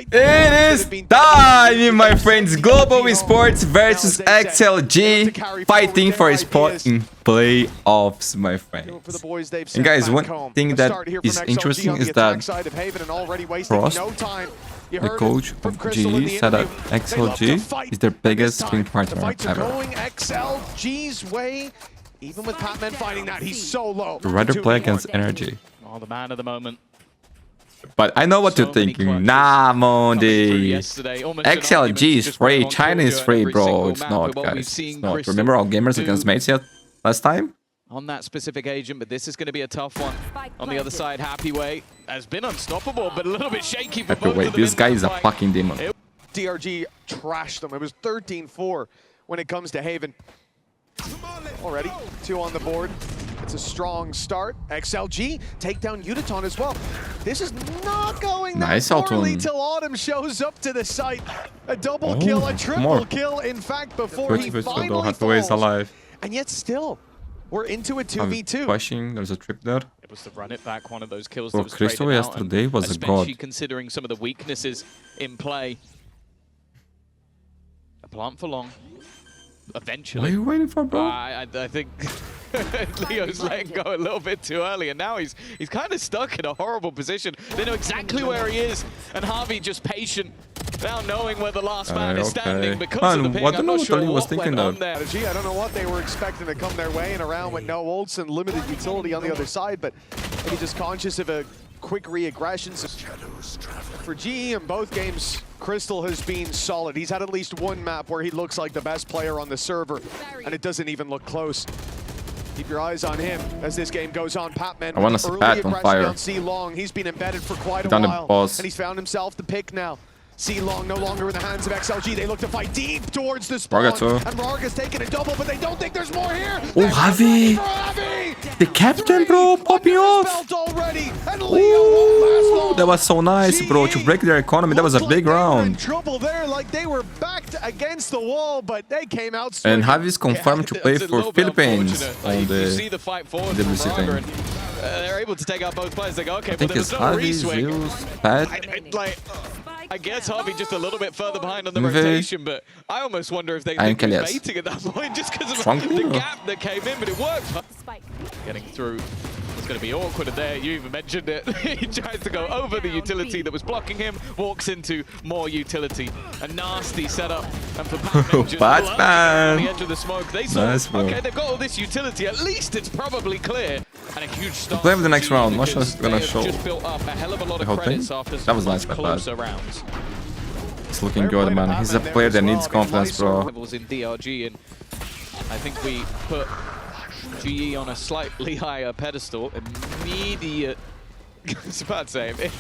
It is time, my friends. Global Esports versus XLG, fighting for a spot in playoffs, my friends. And guys, one thing that is interesting is that Frost, the coach of GE, said that XLG is their biggest spring partner ever. XLG's way, even with PATMEN fighting that, he's so low. I'd rather play against Energy. Oh, the man of the moment. But I know what you're thinking. Nah, Mundi. XLG is free. China is free, bro. It's not, guys. It's not. Remember our gamers against mates yet last time? On that specific agent, but this is going to be a tough one. On the other side, HAPPYWEI has been unstoppable, but a little bit shaky for both of them. This guy is a fucking demon. DRG trashed them. It was 13-4 when it comes to Haven. Already, 2 on the board. It's a strong start. XLG take down Udaton as well. This is not going that poorly till Autumn shows up to the site. A double kill, a triple kill, in fact, before he finally falls. Alive. And yet still, we're into a 2v2. Pushing, there's a trip there. It was the run it back, one of those kills Bro, that was Crystal yesterday was a god. Especially considering some of the weaknesses in play. A plant for long. Eventually. What are you waiting for, bro? I think Leo's letting go a little bit too early, and now he's kind of stuck in a horrible position. They know exactly where he is, and Harvey just patient, now knowing where the last man is standing because of the ping. I don't know what he was thinking of. I don't know what they were expecting to come their way and around with no ults and limited utility on the other side, but maybe just conscious of a quick re-aggression. For GE in both games, Crystal has been solid. He's had at least one map where he looks like the best player on the server, and it doesn't even look close. Keep your eyes on him as this game goes on. PATMEN, I want to see Pat on fire. C-Long. He's been embedded for quite a while, and he's found himself the pick now. C-Long no longer in the hands of XLG. They look to fight deep towards the spawn. And Marga's taking a double, but they don't think there's more here. Oh, Javi! The captain, bro, popping off. Ooh, that was so nice, bro, to break their economy. That was a big round. Trouble there, like they were backed against the wall, but they came out. And Javi's confirmed to play for Philippines on the VCT. They're able to take out both players. They go, okay, I think it's Javi, Zeus, Pat. I guess Harvey just a little bit further behind on the rotation, but I almost wonder if they think he's baiting at that point just because of the gap that came in, but it worked. Getting through. It's going to be awkward there. You even mentioned it. He tries to go over the utility that was blocking him, walks into more utility. A nasty setup. And for PATMEN, on the edge of the smoke, they saw, okay, they've got all this utility. At least it's probably clear. And a huge start. Play with the next round. What's gonna show? Just built up a hell of a lot of credits after that was nice, closer rounds. It's looking good, man. He's a player that needs confidence, bro. Levels in DRG, and I think we put GE on a slightly higher pedestal. Immediate. It's about to say. Did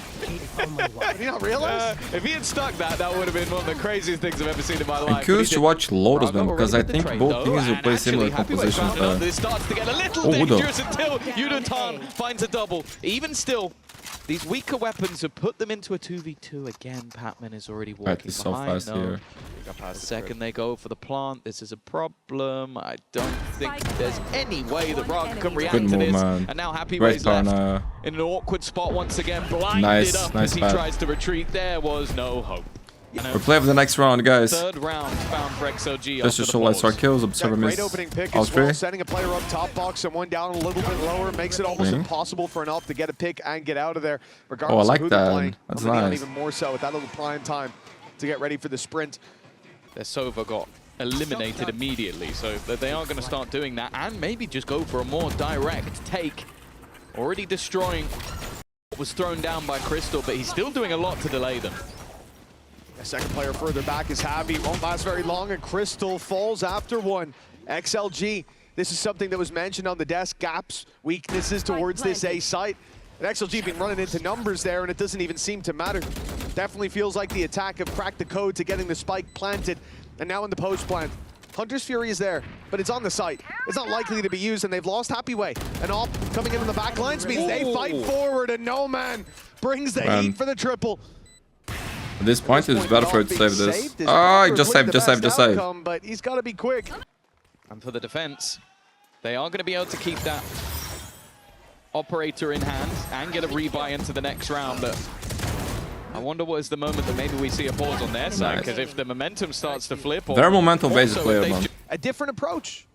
you not realize? If he had stuck that would have been one of the craziest things I've ever seen in my life. I'm curious to watch Lotus, man, because I think both teams will play similar compositions. This starts to get a little dangerous until Udaton finds a double. Even still, these weaker weapons have put them into a 2v2 again. PATMEN is already walking so behind. fast here. The second they go for the plant, this is a problem. I don't think there's any way that Raga can react to this. And now HAPPYWEI's left in an awkward spot once again, blinded up as he tries to retreat. There was no hope. We're playing for the next round, guys. Third round found for XLG. Just to show lights our kills, observer miss. Great opening pick as well, sending a player up top box and one down a little bit lower makes it almost impossible for an AWP to get a pick and get out of there, regardless of who they're playing. That's nice. Even more so with that little prime time to get ready for the sprint. Their Sova got eliminated immediately, so they are going to start doing that and maybe just go for a more direct take. Already destroying what was thrown down by Crystal, but he's still doing a lot to delay them. A second player further back is Javi. Won't last very long, and Crystal falls after one. XLG, this is something that was mentioned on the desk. Gaps, weaknesses towards this A site. And XLG been running into numbers there, and it doesn't even seem to matter. Definitely feels like the attack have cracked the code to getting the spike planted. And now in the post plant. Hunter's Fury is there, but it's on the site. It's not likely to be used, and they've lost HAPPYWEI. And all coming in on the back lines means they fight forward, and no man brings the heat for the triple. At this point, it's better for it to save this. Oh, just save. But he's got to be quick. And for the defense, they are going to be able to keep that operator in hand and get a rebuy into the next round. But I wonder what is the moment that maybe we see a pause on their side, because if the momentum starts to flip... They're momentum-based player, man. A different approach.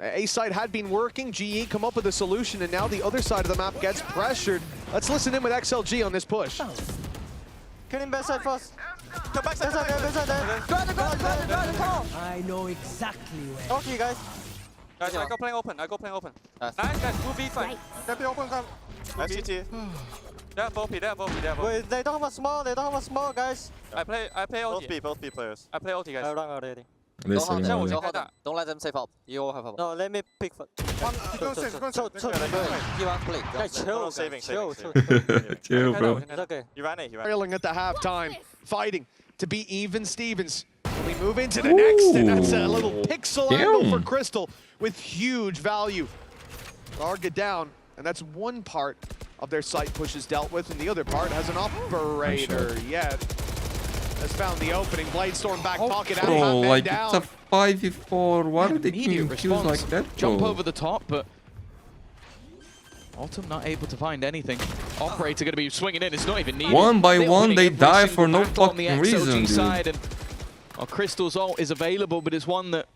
A side had been working, GE come up with a solution, and now the other side of the map gets pressured. Let's listen in with XLG on this push. Get in backside first. Come back side, backside there. Go, come on. I know exactly where. Okay, guys. Guys, I go playing open. Nice, guys. 2v5. Right. Play open, come. VCT. They have both P. Wait, they don't have a small, guys. I play OT. Both B players. I play OT, guys. I run already. Don't let them save up. You all have up. No, let me pick for... Chill, bro. Okay. You ran it. Trailing at the halftime, fighting to beat Even Stevens. We move into the next, and that's a little pixel angle for Crystal with huge value. Target down, and that's one part of their site pushes dealt with, and the other part has an operator yet. Has found the opening. Bladestorm back pocket out. Bro, like it's a 5v4. Why are they killing kills like that, bro? Jump over the top, but Ultim not able to find anything. Operator going to be swinging in. It's not even needed. One by one, they die for no fucking reason, side, dude. And Crystal's ult is available, but it's one that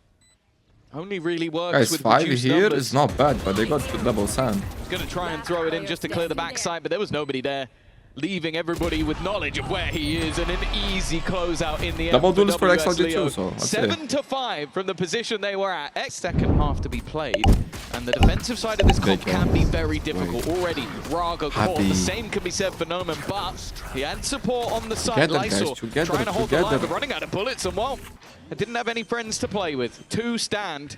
only really works Guys, with 5 reduced here numbers. is not bad, but they got double sand. He's going to try and throw it in just to clear the backside, but there was nobody there, leaving everybody with knowledge of where he is, and an easy closeout in the end. Double duels for WS XLG Leo. too, so 7-5 from the position they were at. Second half to be played, and the defensive side of this comp can be very difficult. Already, Raga caught. The same can be said for Noman, but he had support on the side. Lysol trying to hold the line, but running out of bullets, and well, I didn't have any friends to play with. 2 stand.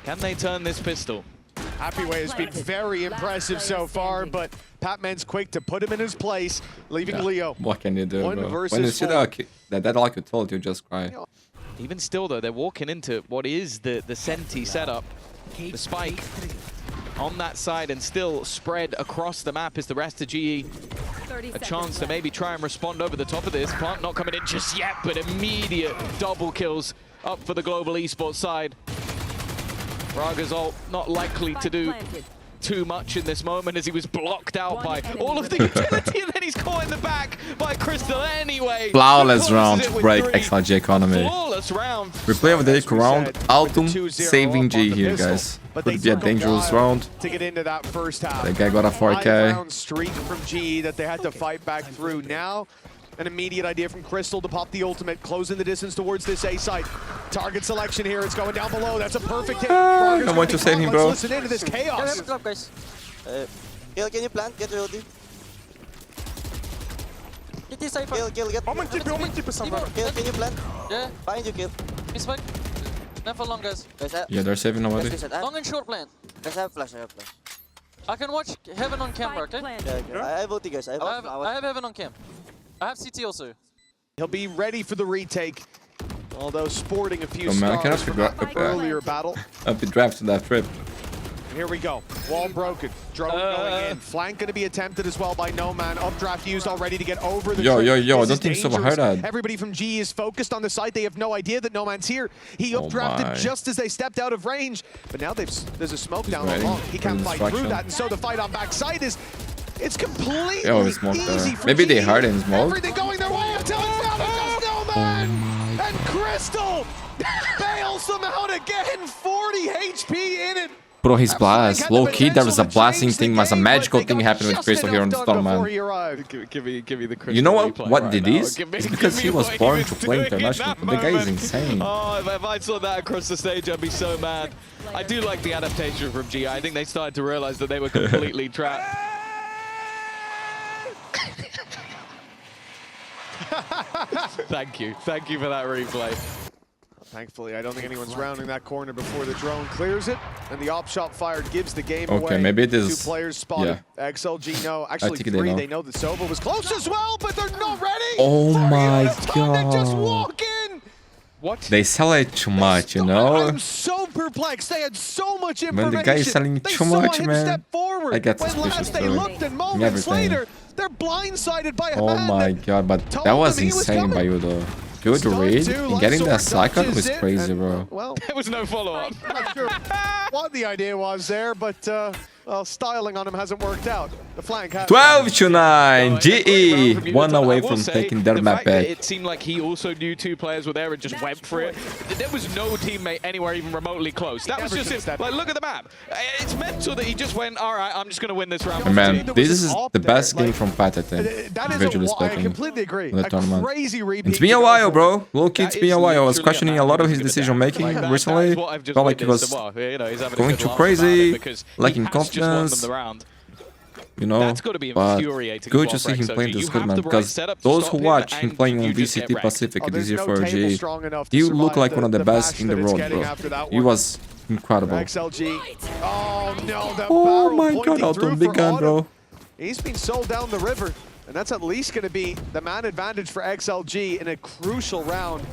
Can they turn this pistol? HAPPYWEI has been very impressive so far, but PATMEN's quick to put him in his place, leaving Leo. What can you do, One bro? versus When you see four. that like you told, you just cry. Even still, though, they're walking into what is the Senti setup. The spike on that side and still spread across the map is the rest of GE. A chance to maybe try and respond over the top of this. Plant not coming in just yet, but immediate double kills up for the global esports side. Raga's ult not likely to do too much in this moment as he was blocked out by all of the utility, and then he's caught in the back by Crystal anyway. Flawless round to break XLG economy. Flawless round. Replay of the eco round. Altum saving G here, guys. Could be a dangerous round. To get into that first half. The guy got a 4K. 5-round streak from GE that they had to fight back through. Now, an immediate idea from Crystal to pop the ultimate, closing the distance towards this A site. Target selection here, it's going down below. That's a perfect hit. I want to save him, bro. Let's listen into this chaos. Drop, guys. Can you plant? Get ready. Get this side. Kill, get. Omen tip somewhere. Kill, can you plant? Yeah. Behind you, kill. He's fine. Not for long, guys. Yeah, they're saving already. Long and short plan. Guys, I have flash. I can watch Heaven on camera, okay? Yeah, I have ulti, guys. I have Heaven on cam. I have CT also. He'll be ready for the retake. Although sporting a few Oh man, I cannot stars from figure that out earlier battle. up the draft to that trip. And here we go. Wall broken. Drone going in. Flank going to be attempted as well by No Man. Updraft used already to get over the Yo, trip. I This don't is think so. I dangerous. heard that. Everybody from GE is focused on the site. They have no idea that No Man's here. He updrafted my. just as they stepped out of range. But now there's a smoke down waiting along. He can't for fight instruction. through that. And so the fight on backside is... It's completely it's smoke easy there. for Maybe they GE. hard in smoke. Everything going their way until it's down to just No Man. And Crystal bails them out again. 40 HP in it. Bro, his blast. Low key, there was a blasting thing, was a magical thing happened with Crystal here on the storm, man. Give me the Crystal. You know what? replay What right did now. this? Give me- It's give because me he was what born he to was play doing in international. that The guy is moment. insane. Oh, if I saw that across the stage, I'd be so mad. I do like the adaptation from GI. I think they started to realize that they were completely trapped. Thank you for that replay. Thankfully, I don't think anyone's rounding that corner before the drone clears it. And the op shot fired gives the game away. Okay, maybe it is. 2 players spotted. Yeah. XLG, no. Actually, think 3. they know. They know that Sova was close as well, but they're not ready. Oh my They just god. walk in. What? They sell it too much, you know? I'm so perplexed. They had so much information. When the guy is selling They too saw much, him man, step forward. I get When suspicious last they too. looked, and moments Everything. later, they're blindsided by a Oh man my that god, but told that was them he was insane by coming. you though. Good Stunned read too, and getting that Lysol cycle dodges was crazy, it, bro. and, well, There was no follow-up. I'm not sure what the idea was there, but Well, styling on him hasn't worked out. The flank has. 12-9. GE. One away from taking their map back. It seemed like he also knew two players were there and just went for it. There was no teammate anywhere even remotely close. That was just it. Like, look at the map. It's mental that he just went, all right, I'm just going to win this round. Man, this is the best game from Pat, I think. Visually I speaking. completely agree. The tournament. Crazy repeat. It's been a while, bro. Low-key, it's been a while. I was questioning a lot of his decision-making recently. Felt like he was going too crazy, lacking confidence. You know, that's got to be but infuriating. good to see him playing this good, man, because those who watch him playing on VCT Pacific this year for GE, he looked like one of the best in the world, bro. He was incredible. XLG. Oh no, that oh my god, Autumn, big gun, bro. He's been sold down the river, and that's at least going to be the man advantage for XLG in a crucial round.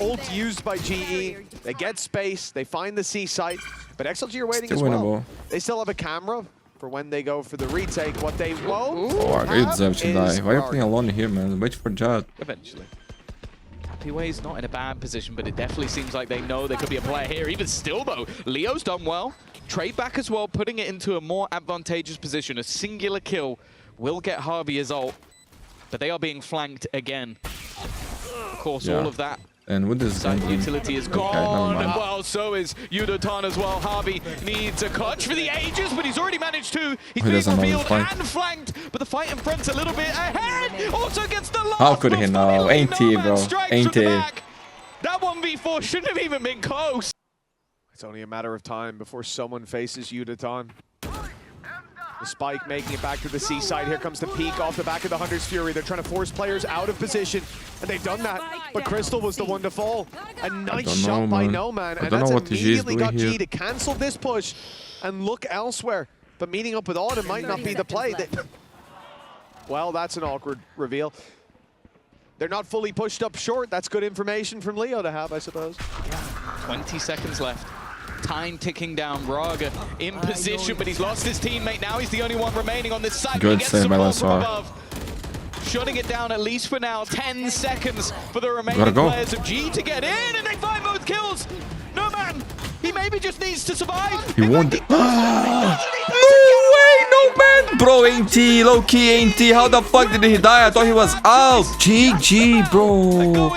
Ult used by GE, they get space, they find the C site, but XLG are waiting as well. They still have a camera for when they go for the retake. What they won't you deserve to die. Why are you playing alone here, man? Wait for Jad. Eventually. HAPPYWEI's not in a bad position, but it definitely seems like they know there could be a player here. Even still, though, Leo's done well. Trade back as well, putting it into a more advantageous position. A singular kill will get Harvey his ult, but they are being flanked again. Of course, all of that. And with this utility is gone, and well, so is ULTRAFUMLUS as well. Harvey needs a clutch for the ages, but he's already managed to. He's being revealed and flanked, but the fight in front's a little bit ahead. Also gets the last. How could he know? Ain't he, bro? Ain't he? That 1v4 shouldn't have even been close. It's only a matter of time before someone faces ULTRAFUMLUS. The spike making it back to the C side. Here comes the peak off the back of the Hunter's Fury. They're trying to force players out of position, and they've done that. But Crystal was the one to fall. A nice shot by No Man, and that's immediately got G to cancel this push and look elsewhere. But meeting up with Autumn might not be the play. Well, that's an awkward reveal. They're not fully pushed up short. That's good information from Leo to have, I suppose. 20 seconds left. Time ticking down. Raga in position, but he's lost his teammate. Now he's the only one remaining on this side. Good save by Lazar. Shutting it down at least for now. 10 seconds for the remaining players of G to get in, and they find both kills. No Man, he maybe just needs to survive. He won the... No way, No Man! Bro, ain't he? Low-key, ain't he? How the fuck did he die? I thought he was out. GG, bro.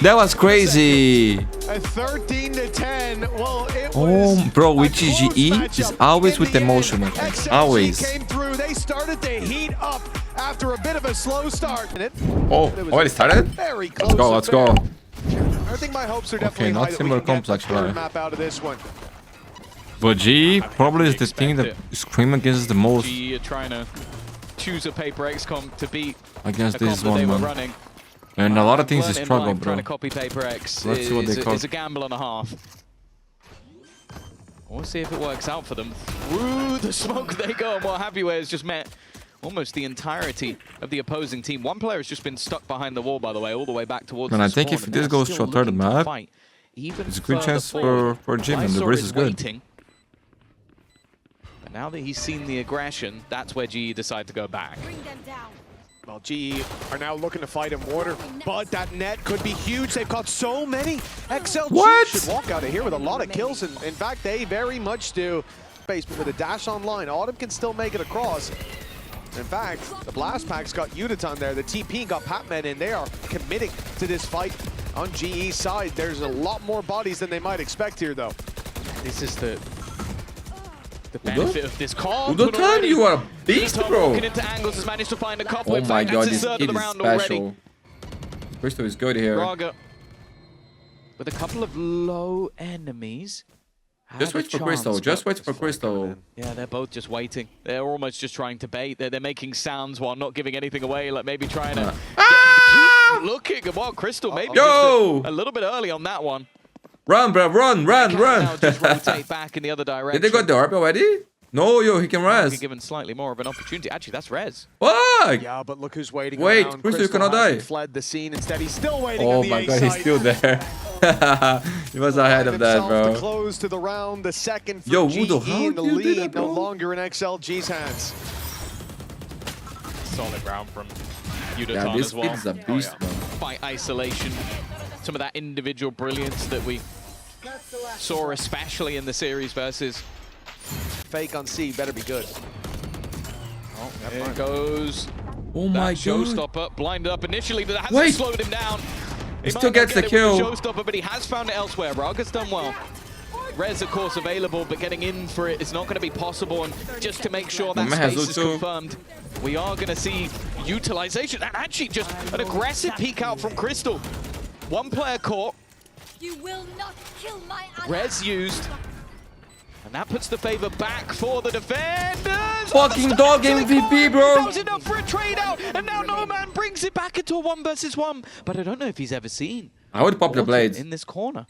That was crazy. A 13-10. Well, it was bro, with GGE is always with emotion, my friend. Always. Came through. They started to heat up after a bit of a slow start. Already started? Very close. Let's go. I think my hopes are definitely high that we can get the third map out of this one. But G probably is the thing that Scream against the most. G are trying to choose a paper XCOM to beat against this one, man. And a lot of things is struggle, bro. Trying to copy paper X is a gamble and a half. We'll see if it works out for them. Through the smoke they go, and HAPPYWEI has just met almost the entirety of the opposing team. One player has just been stuck behind the wall, by the way, all the way back towards the I think if this goes to a third map, it's a good chance for Jim, and the race is good. But now that he's seen the aggression, that's where GE decide to go back. Well, GE are now looking to fight in water, but that net could be huge. They've got so many. XLG should walk out of here with a lot of kills, and in fact, they very much do. But with a dash online, Autumn can still make it across. In fact, the Blast Pack's got ULTRAFUMLUS there. The TP got PATMEN in. They are committing to this fight on GE's side. There's a lot more bodies than they might expect here, though. This is the benefit of this call. ULTRAFUMLUS, you are a beast, bro. Looking into angles, has managed to find a couple. Oh my god, this kid is special. Crystal is good here. Raga with a couple of low enemies. Just wait for Crystal. Just wait for Crystal. Yeah, they're both just waiting. They're almost just trying to bait. They're making sounds while not giving anything away, like maybe trying to keep looking. Well, Crystal maybe just a little bit early on that one. Run, bro, run. Now just rotate back in the other direction. Did they got the ARP already? No, yo, he can res. Given slightly more of an opportunity. Actually, that's res. What? Yeah, but look who's waiting. Wait, Crystal, you cannot die. Fled the scene. Instead, he's still waiting. Oh my god, he's still there. He was ahead of that, bro. To close to the round, the second for yo, GE Wudo, how in the do you do lead, that, bro? no longer in XLG's hands. Solid round from ULTRAFUMLUS yeah, this as well. is a beast, man. Fight isolation, some of that individual brilliance that we saw, especially in the series versus fake on C better be good. Oh, there goes. Oh my god. Showstopper blinded up initially, but that hasn't slowed him down. He still gets the kill. Showstopper, but he has found it elsewhere. Raga's done well. Res, of course, available, but getting in for it is not going to be possible. And just to make sure that space is confirmed, we are going to see utilization. And actually, just an aggressive peek out from Crystal. One player caught. You will not kill my Res used. And that puts the favor back for the defenders. Fucking dog MVP, bro. That was enough for a trade out. And now Noman brings it back into a 1 versus 1. But I don't know if he's ever seen. I would pop the blades. In this corner.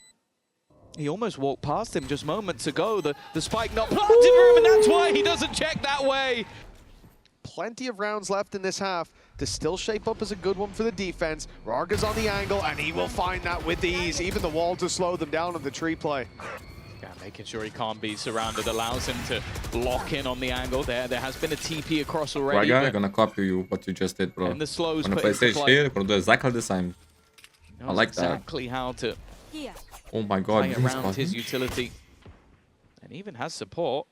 He almost walked past him just moments ago. The spike not planted for him, and that's why he doesn't check that way. Plenty of rounds left in this half to still shape up as a good one for the defense. Rarga's on the angle, and he will find that with ease. Even the wall to slow them down on the tree play. Yeah, making sure he can't be surrounded allows him to lock in on the angle there. There has been a TP across already. Raga, I'm gonna copy you what you just did, bro. And the slows gonna play stage here, gonna do exactly the same. I like exactly how to oh my god, play around his utility. And even has support.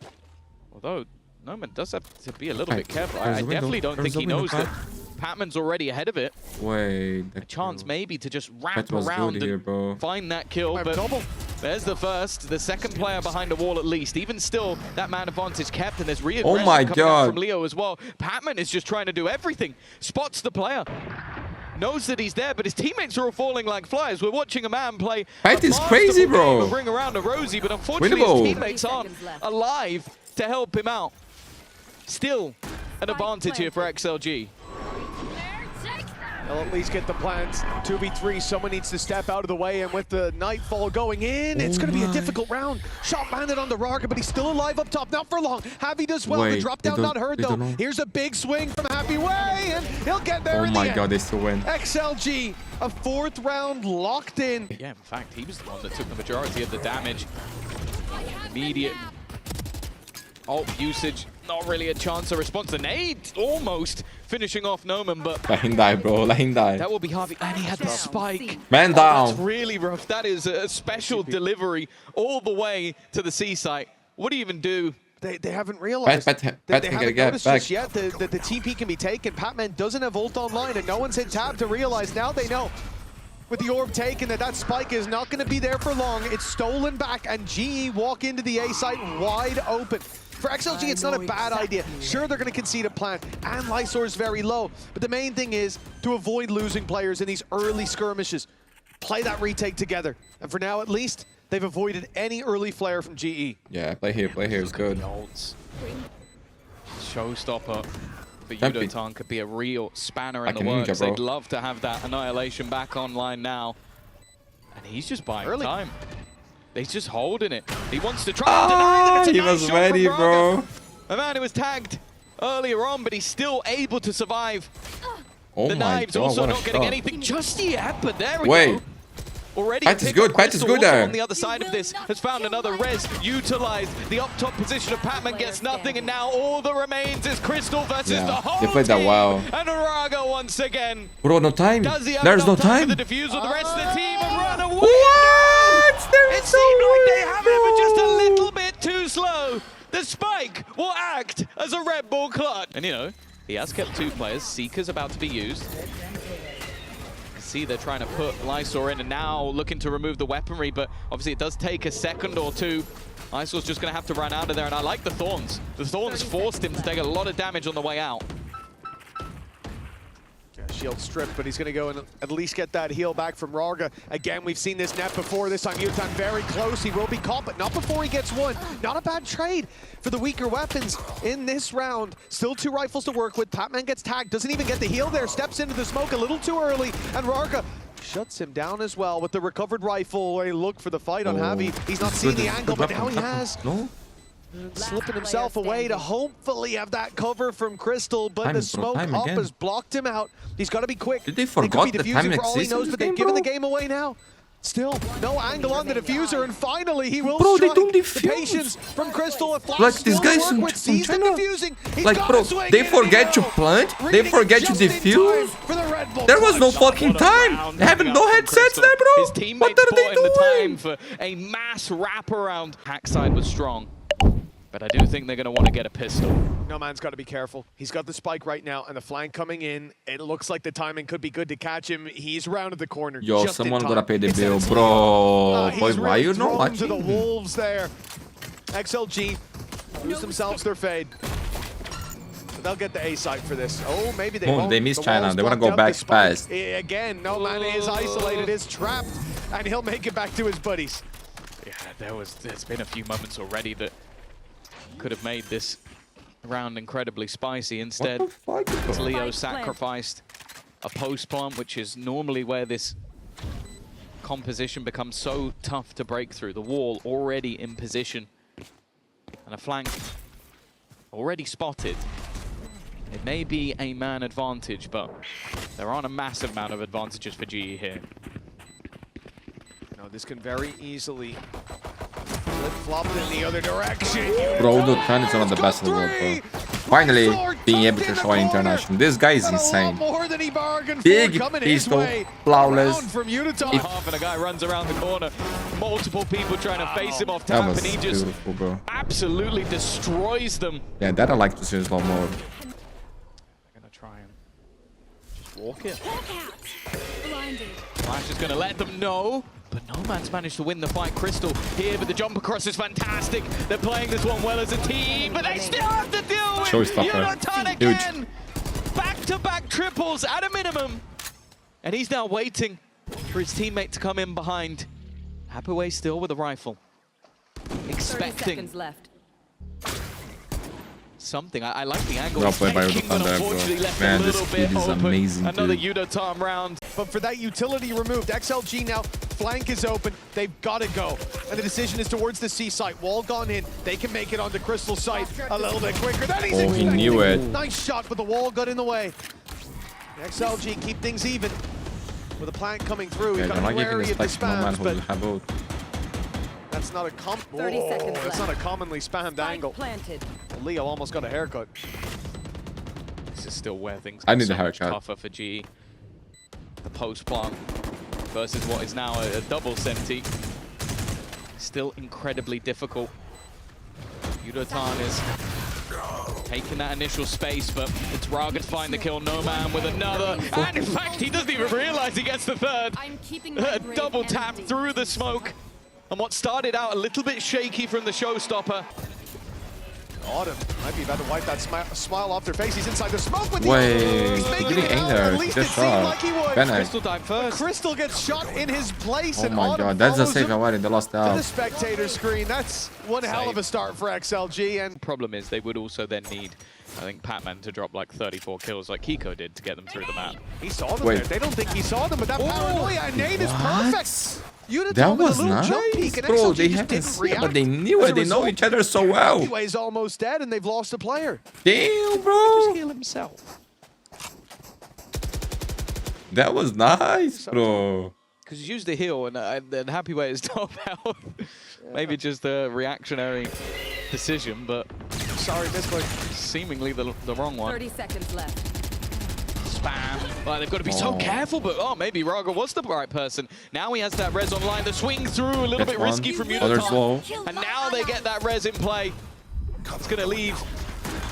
Although Noman does have to be a little bit careful. I definitely don't think he knows that PATMEN's already ahead of it. Wait, a chance maybe to just wrap around and find that kill, but there's the first. The second player behind the wall at least. Even still, that man advantage kept, and there's reaggression coming out from Leo as well. PATMEN is just trying to do everything. Spots the player. Knows that he's there, but his teammates are all falling like flies. We're watching a man play. That is crazy, bro. Bring around a Rosie, but unfortunately his teammates aren't alive to help him out. Still an advantage here for XLG. They'll at least get the plans. 2v3, someone needs to step out of the way, and with the Nightfall going in, it's going to be a difficult round. Shot landed on the Rarga, but he's still alive up top. Not for long. Happy does well. The drop down not heard, though. Here's a big swing from HAPPYWEI, and he'll get there in the end. Oh my god, they still win. XLG, a 4th round locked in. Yeah, in fact, he was the one that took the majority of the damage. Immediate ult usage. Not really a chance of response. The nade almost finishing off Noman, but let him die, bro. Let him die. That will be Harvey, and he had the spike. Man down. That's really rough. That is a special delivery all the way to the C site. What do you even do? They haven't realized. They haven't noticed just yet that the TP can be taken. PATMEN doesn't have ult online, and no one's hit tab to realize. Now they know. With the orb taken, that spike is not going to be there for long. It's stolen back, and GE walk into the A site wide open. For XLG, it's not a bad idea. Sure, they're going to concede a plant, and Lysor is very low. But the main thing is to avoid losing players in these early skirmishes. Play that retake together. And for now, at least, they've avoided any early flare from GE. Yeah, play here is good. Showstopper for ULTRAFUMLUS could be a real spanner in the works. They'd love to have that Annihilation back online now. And he's just buying time. He's just holding it. He wants to try and deny them. He was ready, bro. A man who was tagged earlier on, but he's still able to survive. Oh the knives God, also not getting anything just yet, but there we go. Already Pat is good. Pat is good there. On the other side of this has found another res. Utilized the up top position of PATMEN, gets nothing, and now all that remains is Crystal versus the whole they played that well. And Raga once again. Bro, no time. There's no time. For the defusal, the rest of the team have run away. What? It seemed like they have it, but just a little bit too slow. The spike will act as a Red Bull clutch. And you know, he has kept 2 players. Seeker's about to be used. See, they're trying to put Lysor in and now looking to remove the weaponry, but obviously it does take a second or 2. Lysor's just going to have to run out of there, and I like the Thorns. The Thorns forced him to take a lot of damage on the way out. Shield stripped, but he's going to go and at least get that heal back from Rarga. Again, we've seen this net before. This time ULTRAFUMLUS very close. He will be caught, but not before he gets one. Not a bad trade for the weaker weapons in this round. Still 2 rifles to work with. PATMEN gets tagged, doesn't even get the heal there. Steps into the smoke a little too early, and Rarga shuts him down as well with the recovered rifle. A look for the fight on Javi. He's not seeing the angle, but now he has. No? Slipping himself away to hopefully have that cover from Crystal, but the smoke up has blocked him out. He's got to be quick. Did they forget the time for all he knows, but they've given the game away now. Still, no angle on the diffuser, and finally he will strike. The patience from Crystal. Like, these guys from China. Like, bro, they forget to plant, they forget to defuse. There was no fucking time. They have no headsets there, bro. What are they doing? The time for a mass wraparound. Hackside was strong. But I do think they're going to want to get a pistol. No man's got to be careful. He's got the spike right now, and the flank coming in. It looks like the timing could be good to catch him. He's rounded the corner. Yo, just someone in gotta time. pay the bill, bro. Boy, He's why really you not thrown to the watching? wolves there. XLG lose themselves their fade. They'll get the A site for this. Oh, maybe they won't. They miss The China. wall's They want to blocked go out back the spike. fast. Again, no man is isolated, is trapped, and he'll make it back to his buddies. Yeah, there's been a few moments already that could have made this round incredibly spicy. Instead, Leo sacrificed a post plant, which is normally where this composition becomes so tough to break through. The wall already in position, and a flank already spotted. It may be a man advantage, but there aren't a massive amount of advantages for GE here. No, this can very easily flip-flop in the other direction. Bro, ULTRAFUMLUS is one of the best in the world, bro. Finally, being able to show international. This guy is insane. Big pistol, flawless. Half and a guy runs around the corner. Multiple people trying to face him off tap, and he just bro. absolutely destroys them. Yeah, that I like to see in slow mode. They're gonna try and just walk it. Blinded. Flash is gonna let them know. But No Man's managed to win the fight. Crystal here, but the jump across is fantastic. They're playing this one well as a team, but they still have to deal with ULTRAFUMLUS again. Back-to-back triples at a minimum. And he's now waiting for his teammate to come in behind. HAPPYWEI still with a rifle. 30 Expecting seconds left. something. I like the angle. Well played by Expecting, but ULTRAFUMLUS, unfortunately bro. left Man, a this little kid bit is open. amazing, Another dude. Udotom round. But for that utility removed, XLG now, flank is open, they've got to go. And the decision is towards the C site. Wall gone in, they can make it onto Crystal site a little bit quicker than he's Oh, he knew it. Nice shot, but the wall got in the way. XLG keep things even. With a plant coming through, Yeah, he's they're got not giving wary this of the like no man spams, who but will have both. that's not a 30 seconds that's not left. a commonly spammed Spike angle. planted. Leo almost got a haircut. This is still where things I get need so a much haircut. tougher for GE. The post plant versus what is now a double senti. Still incredibly difficult. Udotom is taking that initial space, but it's Raga to find the kill. No Man with another. And in fact, he doesn't even realize he gets the third. I'm keeping my brain Double tap empty. through the smoke. And what started out a little bit shaky from the showstopper. Autumn might be about to wipe that smile off their face. He's inside the smoke with the Wait, He's he making didn't it aim out. there. At He least just it seemed shot. like he would. Very nice. Crystal died first. Crystal gets shot in his place, Oh and my Autumn god, that's the follows save him I wanted. They lost to the out. spectator screen. That's one hell of a start for XLG. And Problem is they would also then need, I think, PATMEN to drop like 34 kills like Kiko did to get them through the map. he saw them Wait. there. They don't think he saw them, but that paranoia and nade is perfect. Udotom That with was a little jump peek, nice, and bro. XLG They just haven't didn't seen it, but react. they knew As it. a They know result, each other so well. HAPPYWEI's almost dead, and they've lost a player. Damn, bro. Heal himself. That was nice, bro. Because he's used the heal and HAPPYWEI is top health. Maybe just a reactionary decision, but Sorry, misclick. seemingly the wrong one. 30 seconds left. Spam. Like, they've got to be so careful, but maybe Raga was the right person. Now he has that res online. The swing through a little That's bit one. risky from Other Udotom. slow. And now they get that res in play. It's going to leave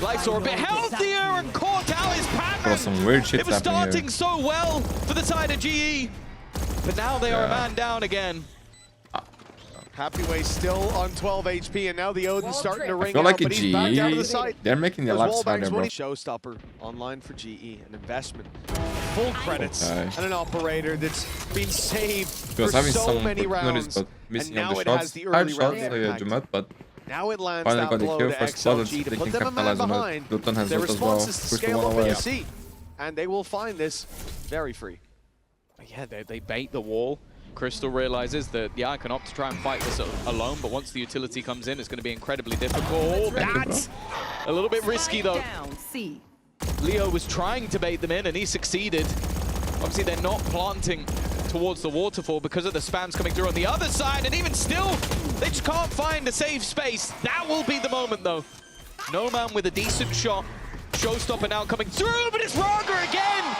Lysor a bit healthier and caught out his Bro, PATMEN. some weird shit It was happening starting here. so well for the side of GE. But now they are a man down again. HAPPYWEI still on 12 HP, and now the Odin's starting to ring I feel like out, in but he's back down to the GE, site. they're making the Those left wall side bangs there, bro. winning. Showstopper online for GE, an investment, full credits, Okay. and an operator that's been saved for Because having so some many opportunities, rounds, but and missing now on the it shots. has the Hard early shots, round like impact. Jumat, but Now it lands finally that got the blow kill to for Squadrons. XLG They to put can them a man capitalize on behind. it. ULTRAFUMLUS has Their ult as well. response is to Push the scale one up away. in C, and they will find this very free. Yeah, they bait the wall. Crystal realizes that, yeah, I can opt to try and fight this alone, but once the utility comes in, it's going to be incredibly difficult. That's a little bit risky, though. Down. C. Leo was trying to bait them in, and he succeeded. Obviously, they're not planting towards the waterfall because of the spams coming through on the other side, and even still, they just can't find a safe space. That will be the moment, though. No Man with a decent shot. Showstopper now coming through, but it's Raga again!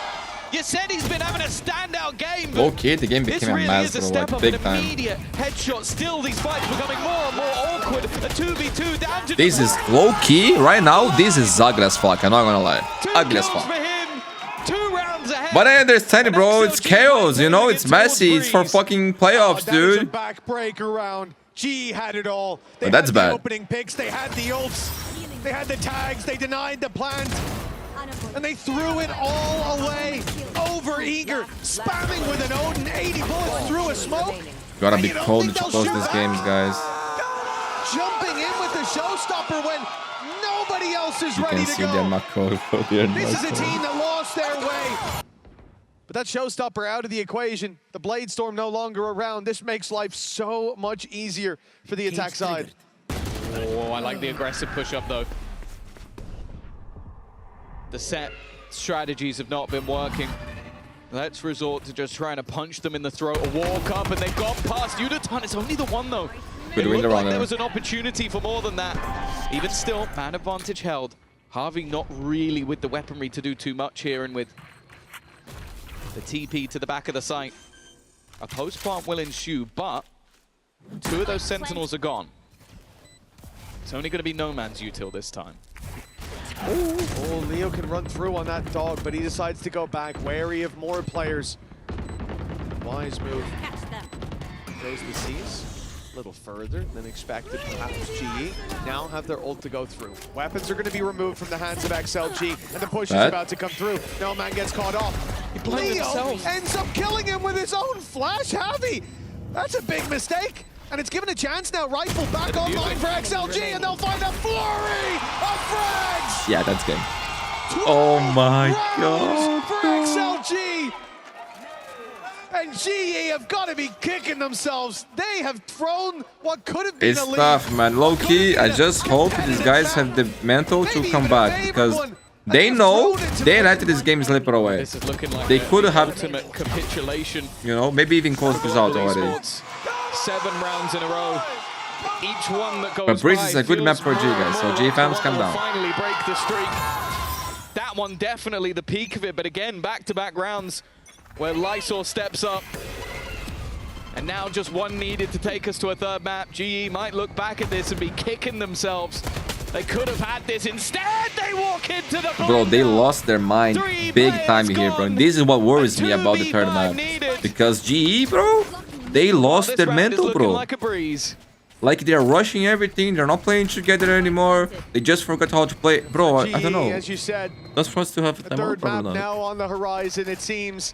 You said he's been having a standout game. Okay, the game This became really a is mess, a bro, step like up, big an time. immediate headshot. Still, these fights becoming more and more awkward. A 2v2 down to This is low key right now. This is ugly as fuck. I'm not gonna lie, ugly as fuck. for him. 2 rounds ahead. But I understand it, bro. It's XLG chaos, you know. moving It's it towards messy. It's for Breeze. fucking playoffs, That is a dude. backbreaker round. G had it all. They That's had the bad. opening picks. They had the ults. They had the tags. They denied the plant. And they threw it all away. Over eager. Spamming with an Odin. 80 bullets through a smoke. Gotta And be you don't cold think to they'll close shoot these back? games, guys. Jumping in with the showstopper when nobody else is You ready can to see go. they're not cold. They're not This is a cold. team that lost their way. But that showstopper out of the equation. The Blade Storm no longer around. This makes life so much easier for the attack side. Oh, I like the aggressive push-up, though. The set strategies have not been working. Let's resort to just trying to punch them in the throat. A walk up, and they got past ULTRAFUMLUS. It's only the one, though. Good It win looked around like there there. was an opportunity for more than that. Even still, man advantage held. Harvey not really with the weaponry to do too much here, and with the TP to the back of the site. A post-plant will ensue, but 2 of those Sentinels are gone. It's only going to be No Man's util this time. Oh, Leo can run through on that dog, but he decides to go back, wary of more players. Wise move. Goes the C's. A little further than expected, perhaps GE. Now have their ult to go through. Weapons are going to be removed from the hands of XLG, and the push is about to come through. No Man gets caught off. Leo ends up killing him with his own flash. Heavy. That's a big mistake. And it's given a chance now. Rifle back online for XLG, and they'll find a flurry of frags. Yeah, that's game. Oh my Rounds god. for XLG. And GE have got to be kicking themselves. They have thrown what could have been It's a lead. tough, man. Low key, I just hope these guys have the mental to come back, because they know they let this game slip away. This is looking like They could have, ultimate capitulation. you know, maybe even close this out already. Esports. 7 rounds in a row. Each one that goes But Breeze by is a good map for G, feels guys, so more G fans, calm Toronto down. Finally break the streak. That one definitely the peak of it, but again, back-to-back rounds where Lysor steps up. And now just one needed to take us to a third map. GE might look back at this and be kicking themselves. They could have had this. Instead, they walk into the Bro, they lost their mind big time here, bro. And this is what worries me about the third map. Because GE, bro, they lost their mental, bro. Like a breeze. Like they're rushing everything. They're not playing together anymore. They just forgot how to play. Bro, I don't know. As you said, That's for us to have a the time third map problem. now on the horizon, it seems.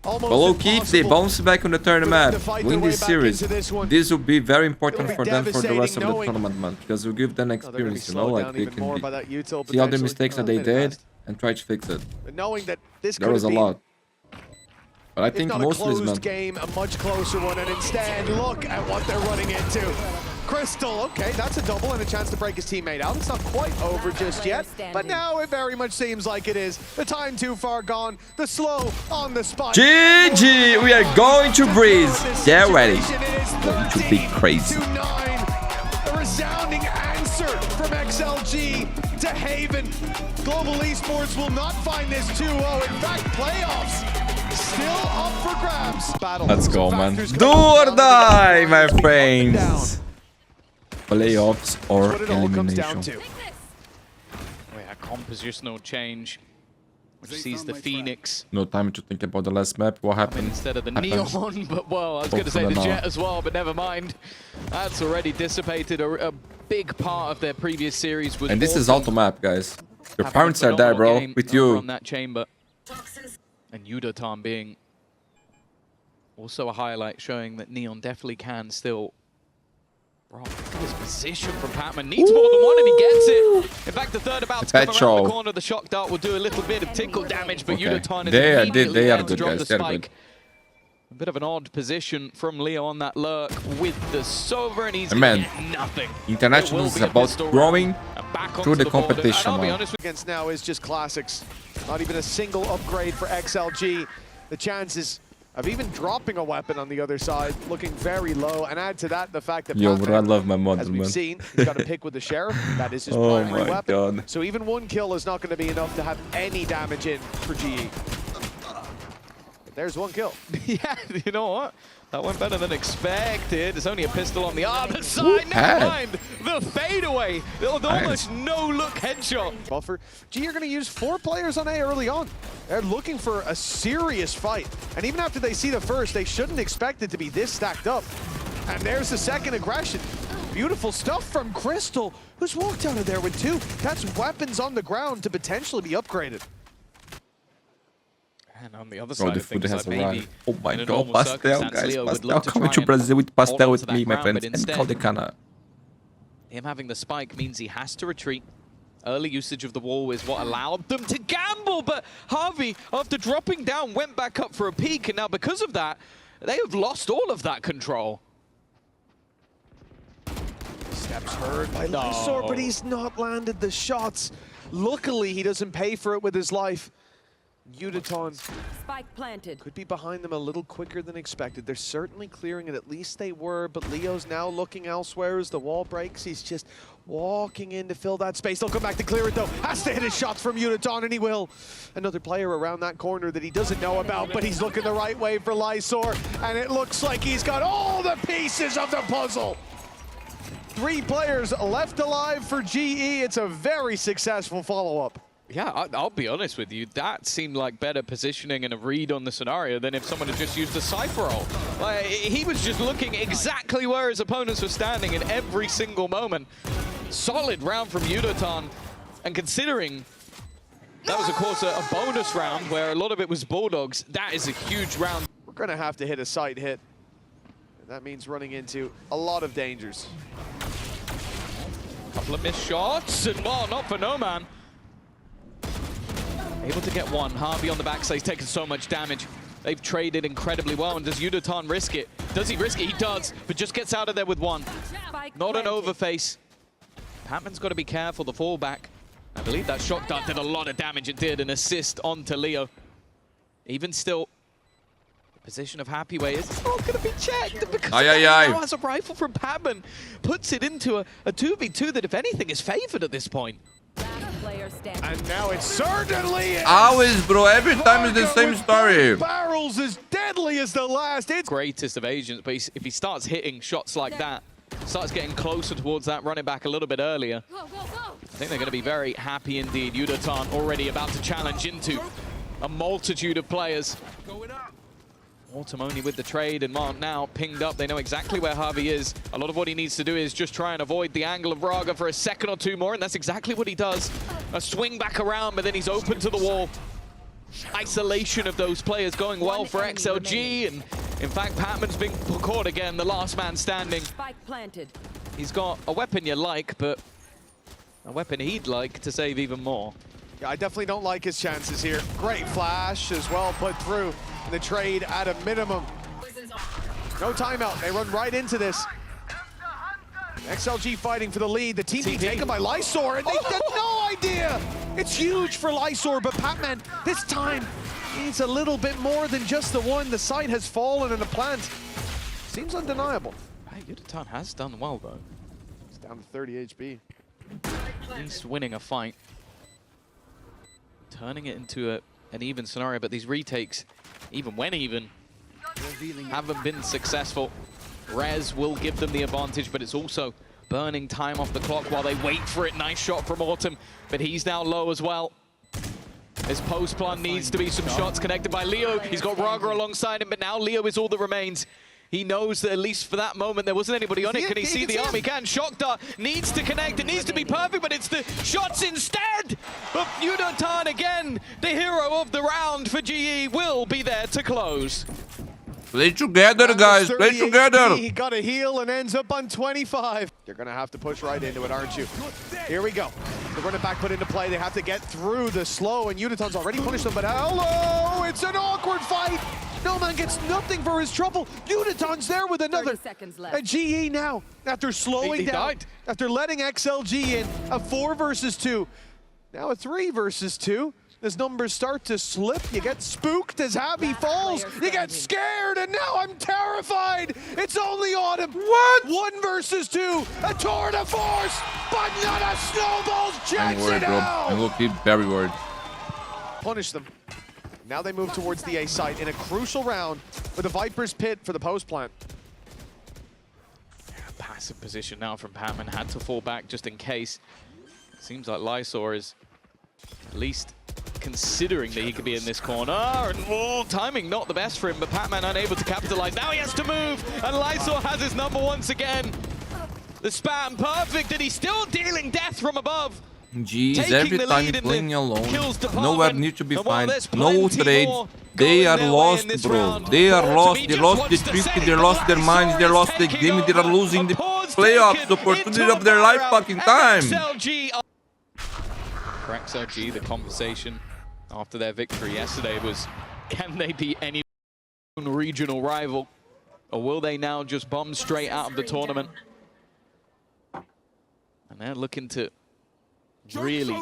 Almost But low key, if they impossible bounce back on the third for them map, to fight win their this way back series, into this one. this will be very important It'll be for them for the rest of the devastating tournament, man. Because it will give them Oh, they're gonna be experience, you know, slowed like down they even can more by that util see all the potentially. mistakes that they did and try to fix it. But knowing that this There could was a have been, lot. But I if think not a most of this, closed man. game, a much closer one, and instead, look at what they're running into. Crystal, okay, that's a double and a chance to break his teammate out. It's not quite over just yet, but now it very much seems like it is. The time too far gone, the slow on the spot. GG! We are going to Breeze. Get ready. Going to be crazy. 9. A resounding answer from XLG to Haven. Global Esports will not find this 2-0. In fact, playoffs still up for grabs. Battle. Let's go, Some man. factors Do going or die, my down. friends. Playoffs or That's what it all comes down elimination. to. A compositional change, which sees the Phoenix No time to think about the last map. What happened? instead of the Happens. Neon, but well, I was going to say Hopefully the not. Jet as well, but never mind. That's already dissipated. A big part of their previous series was And this is walking, auto map, guys. Your having a parents are there, phenomenal bro. game With over you. on that chamber. And ULTRAFUMLUS being also a highlight, showing that Neon definitely can still. Bro, look at this position from PATMEN. Needs more than one and he gets it. In fact, the third about to come around Petro. the corner. The shock dart will do a little bit of tickle damage, but Okay. ULTRAFUMLUS is They are immediately good, there to guys. drop the They're spike. good. A bit of an odd position from Leo on that lurk with the Sova, and he's And man, gonna get nothing. International It will is be a about pistol growing round, and back through onto the board. competition, And I'll be man. honest with Against now is just classics. Not even a single upgrade for XLG. The chances of even dropping a weapon on the other side looking very low. And add to that the fact that Yo, PATMEN, bro, I love my model, as we've man. seen, he's got to pick with the Sheriff. That is his Oh primary my weapon. God. So even one kill is not going to be enough to have any damage in for GE. There's one kill. Yeah, you know what? That went better than expected. There's only a pistol on the other side. Never mind. The fadeaway. The almost no-look headshot. Buffer. G are going to use 4 players on A early on. They're looking for a serious fight. And even after they see the first, they shouldn't expect it to be this stacked up. And there's the second aggression. Beautiful stuff from Crystal, who's walked out of there with 2. That's weapons on the ground to potentially be upgraded. And on the other side of things, like maybe oh my in a god, normal Pastel, circumstance, guys. Leo would Pastel look to coming try to and Brazil with Pastel hold with onto me, that my ground, friends. but And instead, Caldecana. him having the spike means he has to retreat. Early usage of the wall is what allowed them to gamble, but Harvey, after dropping down, went back up for a peek, and now because of that, they have lost all of that control. Steps heard by Lysor, but he's not landed the shots. Luckily, he doesn't pay for it with his life. Udaton Spike planted. could be behind them a little quicker than expected. They're certainly clearing it, at least they were, but Leo's now looking elsewhere as the wall breaks. He's just walking in to fill that space. They'll come back to clear it though. Has to hit his shots from Udaton, and he will. Another player around that corner that he doesn't know about, but he's looking the right way for Lysor, and it looks like he's got all the pieces of the puzzle. 3 players left alive for GE. It's a very successful follow-up. Yeah, I'll be honest with you. That seemed like better positioning and a read on the scenario than if someone had just used a Cypher roll. Like, he was just looking exactly where his opponents were standing in every single moment. Solid round from Udaton. And considering that was, of course, a bonus round where a lot of it was Bulldogs, that is a huge round. We're going to have to hit a side hit. And that means running into a lot of dangers. Couple of missed shots, and well, not for No Man. Able to get one. Harvey on the backside, he's taken so much damage. They've traded incredibly well, and does Udaton risk it? Does he risk it? He does, but just gets out of there with one. Not an overface. PATMEN's got to be careful, the fallback. I believe that shot dart did a lot of damage. It did, an assist onto Leo. Even still, the position of HAPPYWEI is not going to be checked, because now has a rifle from PATMEN. Puts it into a 2v2 that, if anything, is favored at this point. And now it's certainly Always, bro. Every time it's the same story. Barrels as deadly as the last. It's greatest of agents, but if he starts hitting shots like that, starts getting closer towards that running back a little bit earlier, I think they're going to be very happy indeed. Udaton already about to challenge into a multitude of players. Autumn only with the trade, and Mark now pinged up. They know exactly where Harvey is. A lot of what he needs to do is just try and avoid the angle of Raga for a second or 2 more, and that's exactly what he does. A swing back around, but then he's open to the wall. Isolation of those players going well for XLG, and in fact, PATMEN's being caught again, the last man standing. Spike planted. He's got a weapon you like, but a weapon he'd like to save even more. Yeah, I definitely don't like his chances here. Great flash as well put through. The trade at a minimum. No timeout. They run right into this. XLG fighting for the lead. The team being taken by Lysor, and they had no idea. It's huge for Lysor, but PATMEN this time needs a little bit more than just the one. The site has fallen in a plant. Seems undeniable. Hey, Udaton has done well, though. It's down to 30 HP. At least winning a fight. Turning it into an even scenario, but these retakes, even when even, haven't been successful. Rez will give them the advantage, but it's also burning time off the clock while they wait for it. Nice shot from Autumn, but he's now low as well. His post plan needs to be some shots connected by Leo. He's got Raga alongside him, but now Leo is all that remains. He knows that at least for that moment there wasn't anybody on it. Can he see the arm? He can. Shock dart needs to connect. It needs to be perfect, but it's the shots instead of Udaton again. The hero of the round for GE will be there to close. Play together, guys. Play together. He got a heal and ends up on 25. You're going to have to push right into it, aren't you? Here we go. The running back put into play. They have to get through the slow, and Udaton's already punished them, but hello! It's an awkward fight. No Man gets nothing for his trouble. Udaton's there with another. 30 seconds left. And GE now, after slowing down, after letting XLG in, a 4 versus 2. Now a 3 versus 2. As numbers start to slip, you get spooked as Happy falls. You get scared, and now I'm terrified. It's only Autumn. What? 1 versus 2. A tour de force, but not a snowball's chance. I'm worried, bro. I'm looking very worried. Punish them. Now they move towards the A site in a crucial round with a Viper's Pit for the post plant. Passive position now from PATMEN. Had to fall back just in case. Seems like Lysor is at least considering that he could be in this corner. And timing not the best for him, but PATMEN unable to capitalize. Now he has to move, and Lysor has his number once again. The spam perfect, and he's still dealing death from above. Jeez, every time you're playing alone, nowhere near to be found, no trades. They are lost, bro. They are lost. They lost the trick, they lost their minds, they lost the game, they are losing the playoffs, the opportunity of their life fucking time. For XLG, the conversation after their victory yesterday was, can they beat any regional rival? Or will they now just bomb straight out of the tournament? And they're looking to really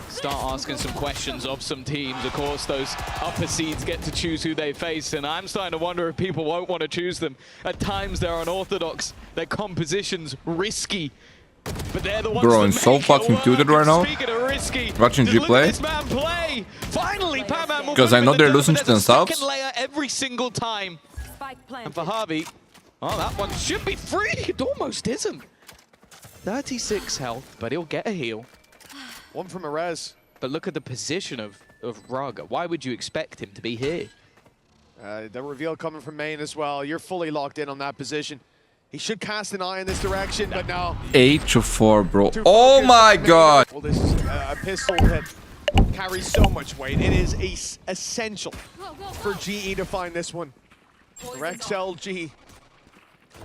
start asking some questions of some teams. Of course, those upper seeds get to choose who they face, and I'm starting to wonder if people won't want to choose them. At times, they're unorthodox, their composition's risky, but they're the ones. Bro, I'm so fucking tilted right now. Watching G play. Because I know they're losing to themselves. Every single time. And for Harvey, oh, that one should be free. It almost isn't. 36 health, but he'll get a heal. One from Arez. But look at the position of Raga. Why would you expect him to be here? The reveal coming from main as well. You're fully locked in on that position. He should cast an eye in this direction, but no. 8-4, bro. Oh my god. Well, this is a pistol that carries so much weight. It is essential for GE to find this one. For XLG.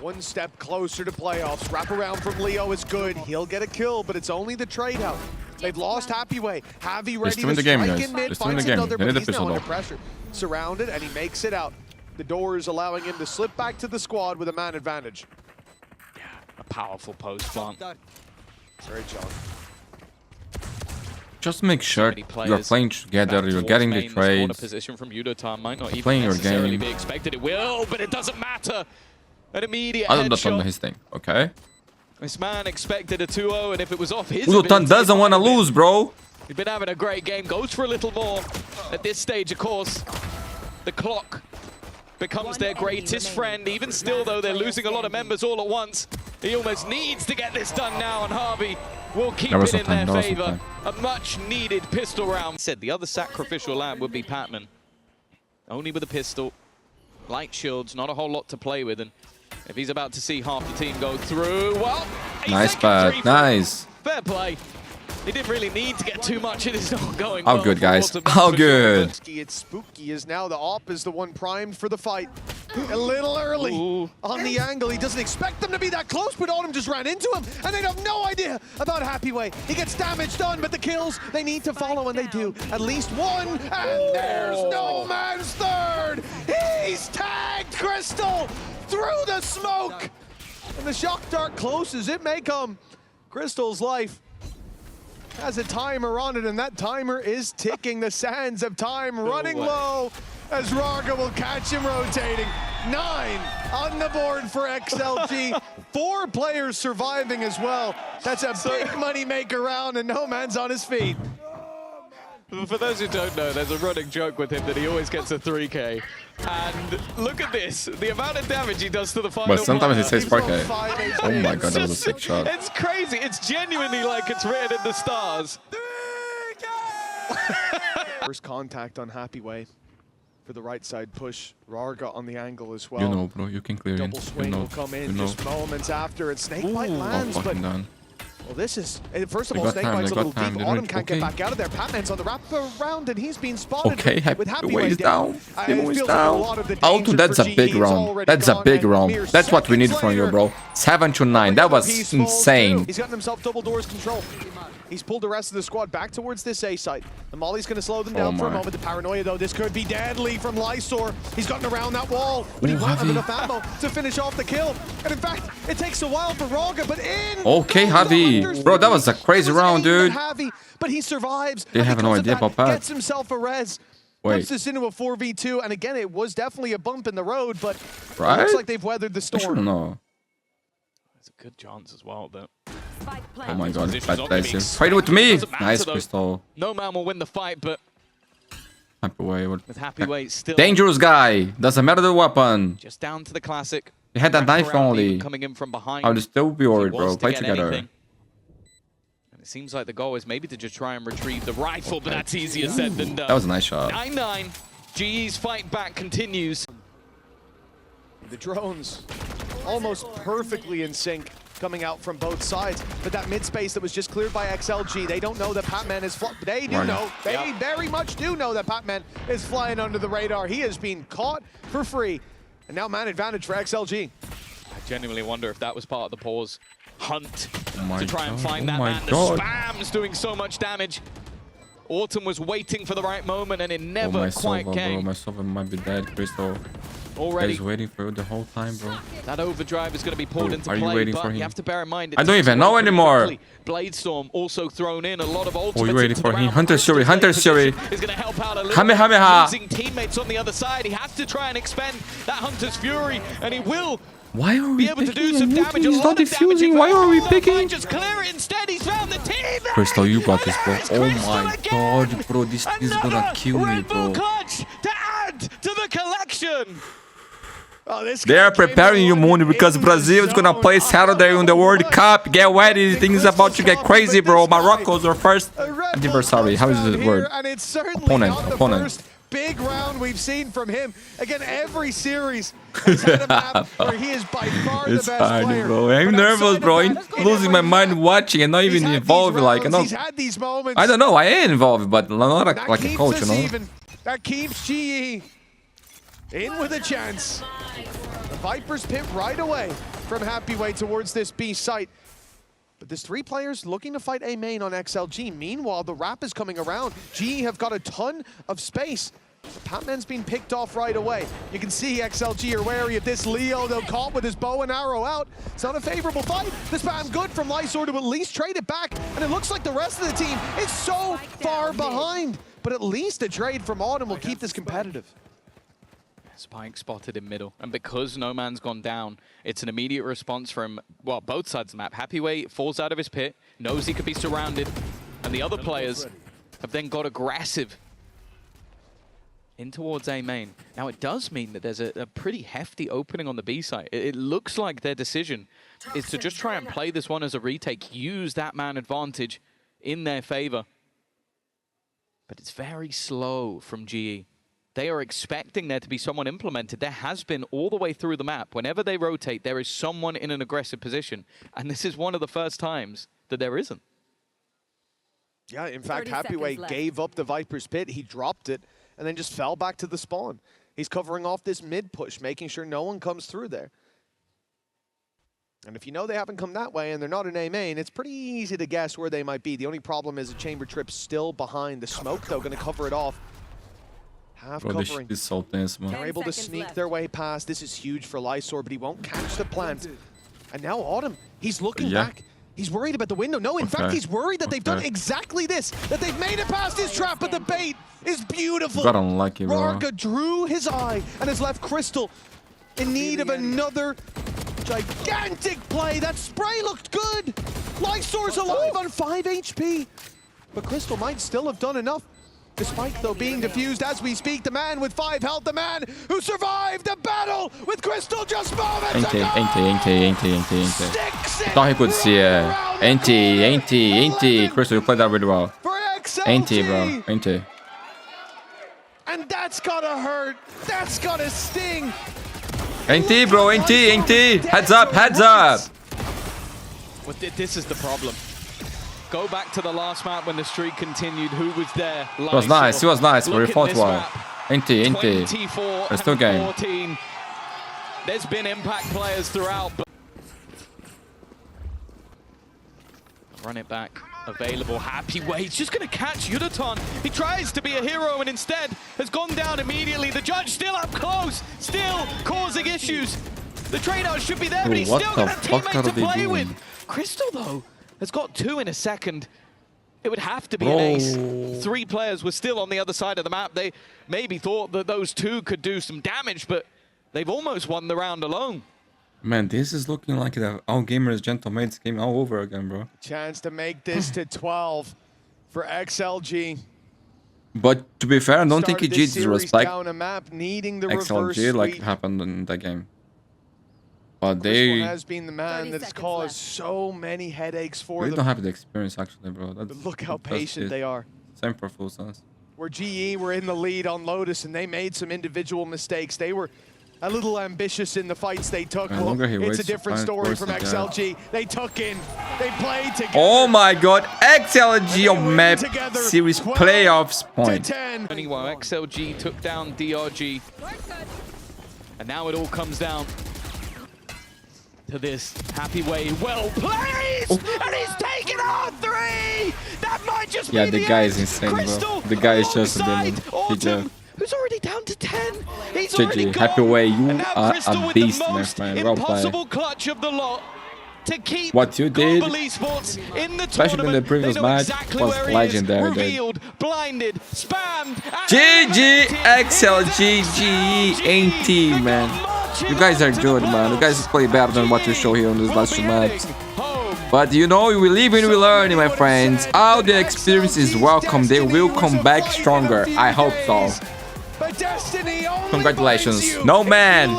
One step closer to playoffs. Wrap around from Leo is good. He'll get a kill, but it's only the trade out. They've lost HAPPYWEI. Javi ready to strike in mid, finds another, but he's now under pressure. Surrounded, and he makes it out. The door is allowing him to slip back to the squad with a man advantage. Yeah, a powerful post plant. Great job. Just make sure you're playing together, you're getting the trades. Position from Udotan might not even playing your necessarily game. be expected. It will, but it doesn't matter. An immediate Udotan headshot. his thing, okay? This man expected a 2-0, and if it was off his Udotan doesn't want to lose, bro. He's been having a great game, goes for a little more. At this stage, of course, the clock becomes their greatest friend. Even still, though, they're losing a lot of members all at once. He almost needs to get this done now, and Harvey will keep it in their favor. A much-needed pistol round. Said the other sacrificial lamb would be PATMEN. Only with a pistol. Light shields, not a whole lot to play with, and if he's about to see half the team go through, well, nice pad, nice. Fair play. He didn't really need to get too much. It is not going How well. good, guys. How good. It's spooky as now the op is the one primed for the fight. A little early on the angle. He doesn't expect them to be that close, but Autumn just ran into him, and they have no idea about HAPPYWEI. He gets damage done, but the kills, they need to follow, and they do. At least one, and there's no man's third. He's tagged Crystal through the smoke, and the shock dart closes. It may come. Crystal's life has a timer on it, and that timer is ticking. The sands of time running low as Raga will catch him rotating. 9 on the board for XLG. 4 players surviving as well. That's a big money maker round, and no man's on his feet. For those who don't know, there's a running joke with him that he always gets a 3K. And look at this, the amount of damage he does to the final. But sometimes he player. says 4K. Oh my god, that was a sick shot. It's crazy. It's genuinely like it's written in the stars. First contact on HAPPYWEI for the right side push. Raga on the angle as well. You know, bro, you can clear in. Double swing will come in you know. just moments after, and Snakebite lands, but done. well, this is, first of They all, got time, Snakebite's they a little got time, deep. they Autumn don't- can't okay. get back out of there. PATMEN's on the wrap around, and he's being spotted Okay, with HAPPYWEI is HAPPYWEI down. I Demo feel is like a down. lot of the Auto, danger that's a for big GE is round. already That's a gone, big and round. mere That's what we need seconds from you, later, bro. 7-9. That was piece falls insane. through. He's gotten himself double doors control. He's pulled the rest of the squad back towards this A site. The Molly's going to slow them down for a moment. The paranoia, though, this could be deadly from Lysor. He's gotten around that wall, but he won't have enough ammo to finish off the kill. And in fact, it takes a while for Raga, but in. Okay, Javi. Bro, that was a crazy round, dude. Javi, but he survives. They have no idea about that. Gets himself a res. Wait. Puts this into a 4v2, and again, it was definitely a bump in the road, but Right? it looks like they've weathered the I should storm. know. There's a good chance as well that Oh my god, Position's bad not gonna be placing. Fight with me! Doesn't matter, Nice, though. Crystal. no man will win the fight, but HAPPYWEI. With HAPPYWEI still Dangerous guy. Doesn't matter the weapon. just down to the classic. He had that knife Wraparound only. even coming in from behind. I would still be worried, He bro. wants to Play get together. anything. And it seems like the goal is maybe to just try and retrieve the rifle, but that's easier said than done. That was a nice shot. 9-9. GE's fight back continues. The drones almost perfectly in sync coming out from both sides, but that mid space that was just cleared by XLG, they don't know that PATMEN is they do know, they very much do know that PATMEN is flying under the radar. He has been caught for free, and now man advantage for XLG. I genuinely wonder if that was part of the pause hunt my to try and God. find that man. The spam's doing so much damage. Autumn was waiting for the right moment, and it never quite came. Bro, my Sova might be dead, Crystal. Already. He's waiting for you the whole time, bro. That overdrive is going to be pulled into are play, you waiting but for him? you have to bear in mind I don't even know anymore. Bladestorm also thrown in, a lot of ultimates. Oh, you waiting into for the him? round. Hunter Fury, Hunter Fury. Is going to help out a little. Kamehameha. Losing teammates on the other side. He has to try and expend that Hunter's Fury, and he will Why are we be able to picking do some damage. He's not defusing. Why are we picking? Just clear it instead. He's found the team. Crystal, you got this, bro. It's Oh Crystal my again. God, bro. This is gonna kill me, Red Bull bro. clutch to add to the collection. Oh, They are preparing you, Mundi, because Brazil is gonna play Saturday in the World Cup. Get ready. Things about to get crazy, bro. Morocco's our first adversary. How is the word? And it's certainly Opponent. not the Opponent. first big round we've seen from him. Again, every series has had a map where he is by far the It's best hard, player. bro. I'm But nervous, outside bro. of I'm that, losing my mind watching and not he's even had these involved. Like, rounds, I he's don't, had these moments. I don't know. I am involved, but not That like a keeps coach, you us know. even. That keeps GE in with a chance. The Vipers pit right away from HAPPYWEI towards this B site. But there's 3 players looking to fight A main on XLG. Meanwhile, the wrap is coming around. GE have got a ton of space. PATMEN's been picked off right away. You can see XLG are wary of this Leo. They'll caught with his bow and arrow out. It's not a favorable fight. The spam good from Lysor to at least trade it back. And it looks like the rest of the team is so far behind. But at least a trade from Autumn will keep this competitive. Spike spotted in middle, and because no man's gone down, it's an immediate response from, well, both sides of the map. HAPPYWEI falls out of his pit, knows he could be surrounded, and the other players have then got aggressive in towards A main. Now, it does mean that there's a pretty hefty opening on the B side. It looks like their decision is to just try and play this one as a retake, use that man advantage in their favor. But it's very slow from GE. They are expecting there to be someone implemented. There has been all the way through the map. Whenever they rotate, there is someone in an aggressive position. And this is one of the first times that there isn't. Yeah, in fact, HAPPYWEI gave up the Viper's pit. He dropped it and then just fell back to the spawn. He's covering off this mid push, making sure no one comes through there. And if you know they haven't come that way and they're not in A main, it's pretty easy to guess where they might be. The only problem is the chamber trip's still behind. The smoke, though, going to cover it off. Half Bro, covering. this is so tense, man. They're able to sneak their way past. This is huge for Lysor, but he won't catch the plant. And now Autumn, he's looking back. He's worried about the window. No, in fact, he's worried that they've done exactly this, that they've made it past his trap, but the bait is beautiful. Got unlucky, bro. Rarka drew his eye and has left Crystal in need of another gigantic play. That spray looked good. Lysor's alive on 5 HP. But Crystal might still have done enough. Despite, though, being defused as we speak, the man with 5 health, the man who survived the battle with Crystal just moments ago! Thought he could see it. Crystal, you played that really well. For XLG! Bro. NT. And that's gotta hurt. That's gotta sting. NT, bro. NT. Heads up. Well, this is the problem. Go back to the last map when the streak continued. Who was there? He was nice. We fought well. NT. 24 It's still game. 14. There's been impact players throughout. But run it back. Available. HAPPYWEI. He's just going to catch Yudaton. He tries to be a hero and instead has gone down immediately. The judge still up close. Still causing issues. The trade-out should be there, but he's still got a teammate to play with. Crystal, though, has got 2 in a second. It would have to be an ace. 3 players were still on the other side of the map. They maybe thought that those 2 could do some damage, but they've almost won the round alone. Man, this is looking like the All Gamers Gentlemates game all over again, bro. Chance to make this to 12 for XLG. But to be fair, I don't think Started EG this series disrespect down a map, needing the reverse XLG like sweep. happened in that game. But Crystal they has been the man 30 that's seconds caused left. so many headaches for really them. don't have the experience actually, bro. But That's, look how that's patient it. they are. Same for Full Sense. Where GE were in the lead on Lotus and they made some individual mistakes. They were a little ambitious in the fights they took. The Well, longer he it's waits a to different find story force from the gap. XLG. They took in, they played together. Oh my god, XLG on win map together, series 12 playoffs to point. 10. Anyway, XLG took down DRG. And now it all comes down to this. HAPPYWEI, well played! And he's taken out 3! That might just Yeah, be the guy is end. insane, bro. Crystal The guy is just a alongside demon. Autumn, who's already down to 10. He's already GG, gone. HAPPYWEI, you And now are Crystal a with the beast, my most friend. Well played. impossible clutch of the lot to keep What you did, Global Esports in the especially in the tournament. previous They know match, exactly was where he legendary, is. dude. Revealed, blinded, spammed. GG, XLG, GE, ain't team, man. You guys are good, man. You guys play better than what you show here on these last two maps. But you know, we live and we learn, my friends. All the experience is welcome. They will come back stronger. I hope so. Congratulations. No man.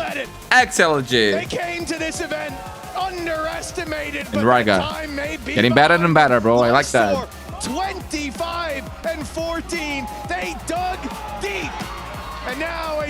XLG. They came to this event underestimated, And Raga. Getting better and better, bro. I like that. 25 and 14. They dug deep. And now